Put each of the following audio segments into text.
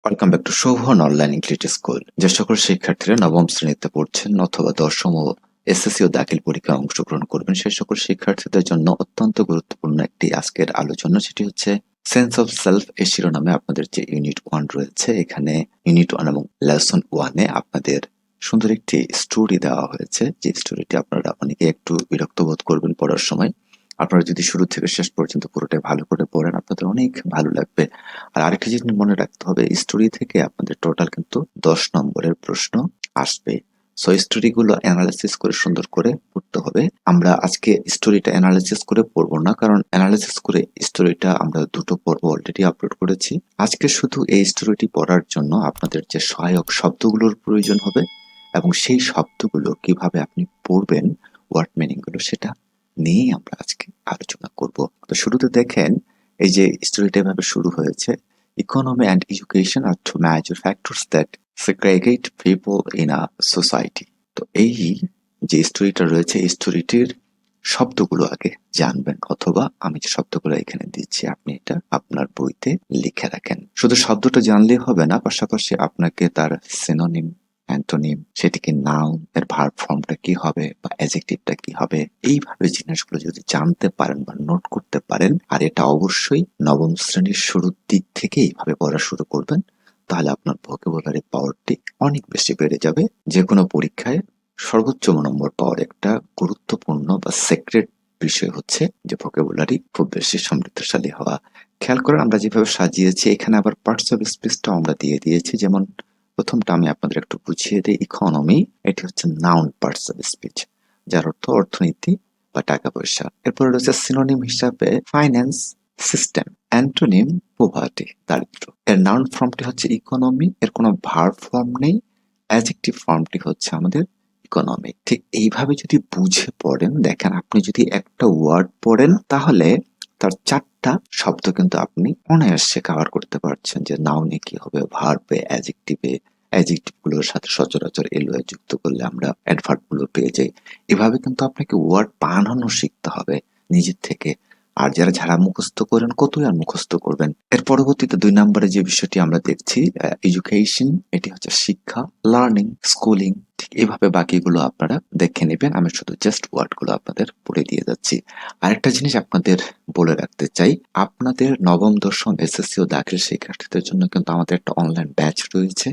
Welcome back to Shovan online English school. যে সকল শিক্ষার্থীরা নবম শ্রেণীতে পড়ছেন অথবা দশম ও এসএসসি ও দাখিল পরীক্ষায় অংশগ্রহণ করবেন সেই সকল শিক্ষার্থীদের জন্য অত্যন্ত গুরুত্বপূর্ণ একটি আজকের আলোচনা, সেটি হচ্ছে সেন্স অফ সেলফ এই শিরোনামে আপনাদের যে ইউনিট 1 রয়েছে। এখানে ইউনিট 1 এবং লেসন 1 এ আপনাদের সুন্দর একটি স্টোরি দেওয়া হয়েছে, যে স্টোরিটি আপনারা অনেকে একটু বিরক্ত বোধ করবেন পড়ার সময়। আপনারা যদি শুরু থেকে শেষ পর্যন্ত পুরোটাই ভালো করে পড়েন আপনাদের অনেক ভালো লাগবে। আর আরেকটা জিনিস মনে রাখতে হবে, স্টোরি থেকে আপনাদের টোটাল কিন্তু 10 নম্বরের প্রশ্ন আসবে। সো স্টোরিগুলো অ্যানালাইসিস করে সুন্দর করে পড়তে হবে। আমরা আজকে স্টোরিটা অ্যানালাইসিস করে পড়বো না, কারণ অ্যানালাইসিস করে স্টোরিটা আমরা দুটো পর্ব অলরেডি আপলোড করেছি। আজকে শুধু এই স্টোরিটি পড়ার জন্য আপনাদের যে সহায়ক শব্দগুলোর প্রয়োজন হবে এবং সেই শব্দগুলো কিভাবে আপনি পড়বেন, ওয়ার্ড মিনিং গুলো, সেটা নিয়েই আমরা আজকে আলোচনা করব। তো শুরুতে দেখেন, এই যে স্টোরিটা এভাবে শুরু হয়েছে, economy and education are two major factors that segregate people in a society. তো এই যে স্টোরিটা রয়েছে, এই স্টোরিটির শব্দগুলো আগে জানবেন, অথবা আমি যে শব্দগুলো এখানে দিচ্ছি আপনি এটা আপনার বইতে লিখে রাখেন। শুধু শব্দটা জানলেই হবে না, পাশাপাশি আপনাকে তার সিনোনিম, অ্যান্টোনিম, সেটি কি নাউন, এর ভার্ব ফর্মটা কি হবে বা অ্যাডজেক্টিভটা কি হবে, এইভাবে জিনিসগুলো যদি জানতে পারেন বা নোট করতে পারেন, আর এটা অবশ্যই নবম শ্রেণীর শুরুর দিক থেকে এইভাবে পড়া শুরু করবেন, তাহলে আপনার ভোকাবুলারি পাওয়ারটি অনেক বেশি বেড়ে যাবে। যে কোনো পরীক্ষায় সর্বোচ্চ নম্বর পাওয়ার একটা গুরুত্বপূর্ণ বা সেক্রেট বিষয় হচ্ছে যে ভোকাবুলারি খুব বেশি সমৃদ্ধশালী হওয়া। খেয়াল করেন আমরা যেভাবে সাজিয়েছি, এখানে আবার পার্টস অফ স্পিচটাও আমরা দিয়ে দিয়েছি। যেমন প্রথমটা আমি আপনাদের একটু বুঝিয়ে দিই, ইকোনমি, এটি হচ্ছে নাউন পার্টস অফ স্পিচ, যার অর্থ অর্থনীতি বা টাকা পয়সা। এরপরে রয়েছে সিনোনিম হিসাবে ফাইন্যান্স, সিস্টেম। অ্যান্টোনিম পোভার্টি, দারিদ্র্য। এর নাউন ফর্মটি হচ্ছে ইকোনমি, এর কোনো ভার্ব ফর্ম নেই। অ্যাডজেক্টিভ ফর্মটি হচ্ছে আমাদের ইকোনমিক। ঠিক এইভাবে যদি বুঝে পড়েন, দেখেন আপনি যদি একটা ওয়ার্ড পড়েন তাহলে তার 4টা শব্দ কিন্তু আপনি অনায়াসে কভার করতে পারছেন, যে নাউনে কি হবে, ভার্বে, অ্যাডজেক্টিভে, অ্যাডজেক্টিভ গুলোর সাথে সচরাচর এলওয়ে যুক্ত করলে আমরা অ্যাডভার্ব গুলো পেয়ে যাই। এভাবে কিন্তু আপনাকে ওয়ার্ড বানানো শিখতে হবে নিজের থেকে। আর যারা ঝাড়া মুখস্থ করেন, কতই আর মুখস্থ করবেন। এর পরবর্তীতে 2 নম্বরে যে বিষয়টি আমরা দেখছি, এডুকেশন, এটি হচ্ছে শিক্ষা, লার্নিং, স্কুলিং। ঠিক এইভাবে বাকিগুলো আপনারা দেখে নেবেন, আমি শুধু জাস্ট ওয়ার্ড গুলো আপনাদের পড়ে দিয়ে যাচ্ছি। আরেকটা জিনিস আপনাদের বলে রাখতে চাই, আপনাদের নবম দশম এসএসসি ও দাখিল শিক্ষার্থীদের জন্য কিন্তু আমাদের একটা অনলাইন ব্যাচ রয়েছে।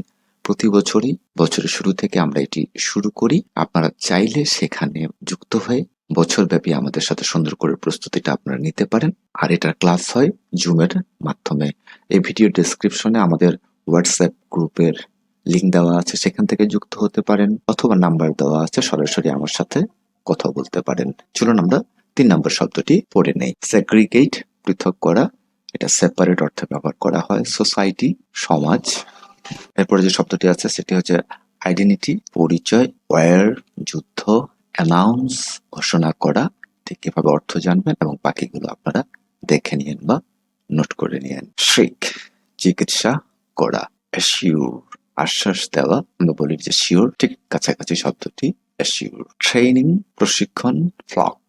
প্রতি বছরই বছরের শুরু থেকে আমরা এটি শুরু করি। আপনারা চাইলে সেখানে যুক্ত হয়ে বছরব্যাপী আমাদের সাথে সুন্দর করে প্রস্তুতিটা আপনারা নিতে পারেন। আর এটার ক্লাস হয় জুমের মাধ্যমে। এই ভিডিও ডেসক্রিপশনে আমাদের হোয়াটসঅ্যাপ গ্রুপের লিঙ্ক দেওয়া আছে, সেখান থেকে যুক্ত হতে পারেন, অথবা নাম্বার দেওয়া আছে, সরাসরি আমার সাথে কথা বলতে পারেন। চলুন আমরা 3 নম্বর শব্দটি পড়ে নেই। সেগ্রিগেট, পৃথক করা, এটা সেপারেট অর্থে ব্যবহার করা হয়। সোসাইটি, সমাজ। এরপরে যে শব্দটি আছে সেটি হচ্ছে আইডেন্টিটি, পরিচয়। ওয়ার, যুদ্ধ। অ্যানাউন্স, ঘোষণা করা। ঠিক এভাবে অর্থ জানবেন এবং বাকিগুলো আপনারা দেখে নিন বা নোট করে নিন। শ্রিক, চিকিৎসা করা। অ্যাসিউর, আশ্বাস দেওয়া, আমরা বলি যে শিওর, ঠিক কাছাকাছি শব্দটি অ্যাসিউর। ট্রেনিং, প্রশিক্ষণ। ফ্লক,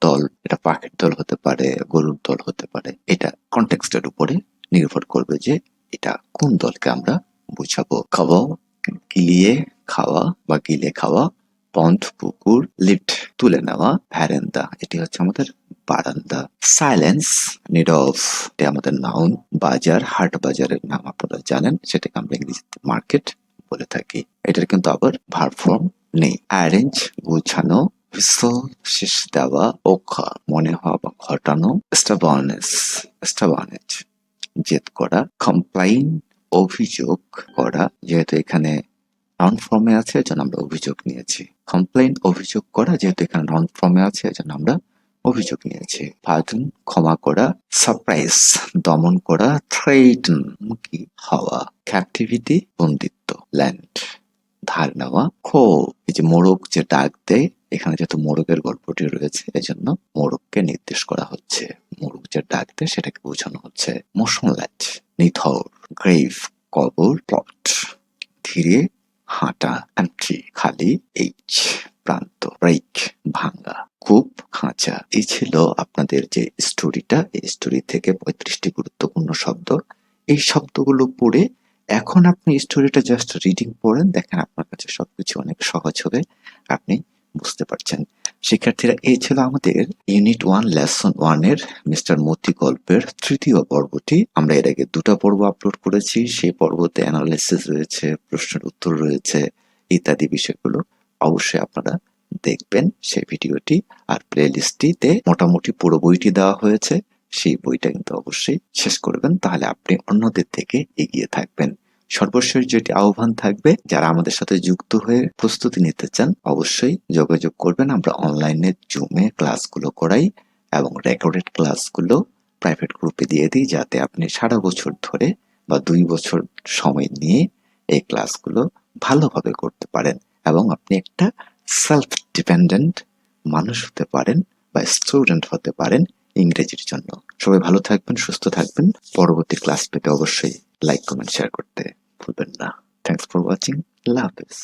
দল, এটা পাখির দল হতে পারে, গরুর দল হতে পারে। এটা কনটেক্সটের উপরে নির্ভর করবে যে এটা কোন দলকে আমরা বুঝাবো। খাওয়া, গিলিয়ে খাওয়া বা গিলে খাওয়া। পন্ড, পুকুর। লিফট, তুলে নেওয়া। ভ্যারেন্দা, এটি হচ্ছে আমাদের বারান্দা। সাইলেন্স, নীরব, এটা আমাদের নাউন। বাজার, হাট বাজারের নাম আপনারা জানেন, সেটাকে আমরা ইংরেজিতে মার্কেট বলে থাকি। এটার কিন্তু আবার ভার্ব ফর্ম নেই। অ্যারেঞ্জ, গোছানো। হুইসল, শেষ দেওয়া। ওখা, মনে হওয়া বা ঘটানো। স্টাবার্নেস, স্টাবার্নেজ, জেদ করা। কমপ্লাইন, অভিযোগ করা, যেহেতু এখানে নাউন ফর্মে আছে এজন্য আমরা অভিযোগ নিয়েছি। কমপ্লেইন, অভিযোগ করা, যেহেতু এখানে নাউন ফর্মে আছে এজন্য আমরা অভিযোগ নিয়েছি। পার্ডন, ক্ষমা করা। সারপ্রাইজ, দমন করা। থ্রেটন, হুমকি হওয়া। ক্যাপটিভিটি, বন্দিত্ব। ল্যান্ড, ধার নেওয়া। খো, এই যে মোরগ যে ডাক দেয়, এখানে যেহেতু মোরগের গল্পটি রয়েছে এজন্য মোরগকে নির্দেশ করা হচ্ছে। মোরগ যে ডাক দেয় সেটাকে বোঝানো হচ্ছে। মোশনলেস, নিথর। গ্রেভ, কবর। প্লট, ধীরে হাঁটা। এন্ট্রি, খালি। এইচ, প্রান্ত। ব্রেক, ভাঙ্গা। কূপ, খাঁচা। এই ছিল আপনাদের যে স্টোরিটা। এই স্টোরি থেকে 35টি গুরুত্বপূর্ণ শব্দ। এই শব্দগুলো পড়ে এখন আপনি স্টোরিটা জাস্ট রিডিং পড়েন, দেখেন আপনার কাছে সবকিছু অনেক সহজ হবে, আপনি বুঝতে পারছেন। শিক্ষার্থীরা, এই ছিল আমাদের ইউনিট 1 লেসন 1 এর মিস্টার মতি গল্পের তৃতীয় পর্বটি। আমরা এর আগে 2টা পর্ব আপলোড করেছি। সেই পর্বতে অ্যানালিসিস রয়েছে, প্রশ্নের উত্তর রয়েছে, ইত্যাদি বিষয়গুলো। অবশ্যই আপনারা দেখবেন সেই ভিডিওটি। আর প্লেলিস্টটিতে মোটামুটি পুরো বইটি দেওয়া হয়েছে। সেই বইটা কিন্তু অবশ্যই শেষ করবেন, তাহলে আপনি অন্যদের থেকে এগিয়ে থাকবেন। সর্বশেষ যেটি আহ্বান থাকবে, যারা আমাদের সাথে যুক্ত হয়ে প্রস্তুতি নিতে চান অবশ্যই যোগাযোগ করবেন। আমরা অনলাইনে জুমে ক্লাসগুলো করাই এবং রেকর্ডেড ক্লাসগুলো প্রাইভেট গ্রুপে দিয়ে দিই, যাতে আপনি সারা বছর ধরে বা 2 বছর সময় নিয়ে এই ক্লাসগুলো ভালোভাবে করতে পারেন এবং আপনি একটা সেলফ ডিপেন্ডেন্ট মানুষ হতে পারেন বা স্টুডেন্ট হতে পারেন ইংরেজির জন্য। সবাই ভালো থাকবেন, সুস্থ থাকবেন। পরবর্তী ক্লাস পেতে অবশ্যই লাইক, কমেন্ট, শেয়ার করতে ভুলবেন না। Thanks for watching. আল্লাহ হাফেজ।